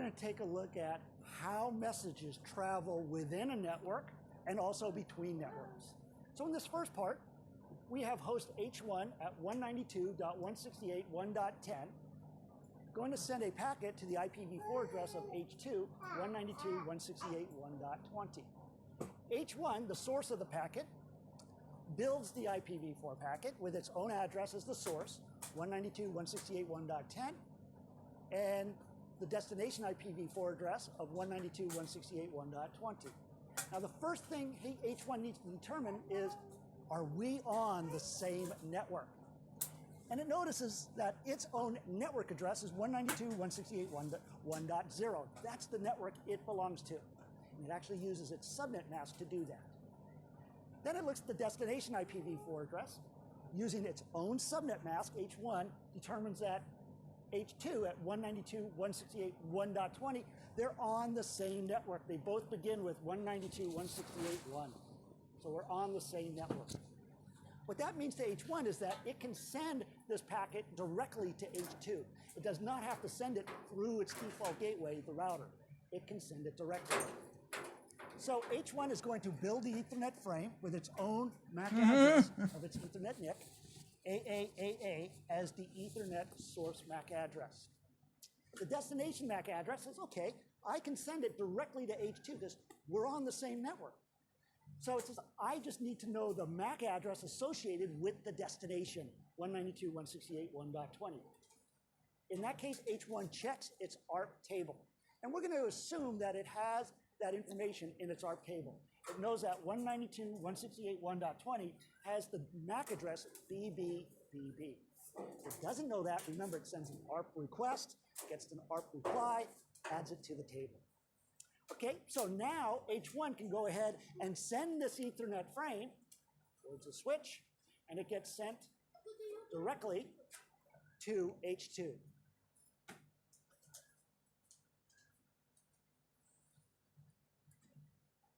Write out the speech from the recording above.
going to take a look at how messages travel within a network and also between networks. So in this first part, we have host H1 at 192.168.1.10 going to send a packet to the IPv4 address of H2, 192.168.1.20. H1, the source of the packet, builds the IPv4 packet with its own address as the source, 192.168.1.10, and the destination IPv4 address of 192.168.1.20. Now the first thing H1 needs to determine is, are we on the same network? And it notices that its own network address is 192.168.1.0. That's the network it belongs to. And it actually uses its subnet mask to do that. Then it looks at the destination IPv4 address. Using its own subnet mask, H1 determines that H2 at 192.168.1.20, they're on the same network. They both begin with 192.168.1. So we're on the same network. What that means to H1 is that it can send this packet directly to H2. It does not have to send it through its default gateway, the router. It can send it directly. So H1 is going to build the Ethernet frame with its own MAC address of its Ethernet NIC, AAAA, as the Ethernet source MAC address. The destination MAC address says, okay, I can send it directly to H2 because we're on the same network. So it says, I just need to know the MAC address associated with the destination, 192.168.1.20. In that case, H1 checks its ARP table. And we're going to assume that it has that information in its ARP table. It knows that 192.168.1.20 has the MAC address BBBB. If it doesn't know that, remember, it sends an ARP request, gets an ARP reply, adds it to the table. Okay, so now H1 can go ahead and send this Ethernet frame towards the switch, and it gets sent directly to H2.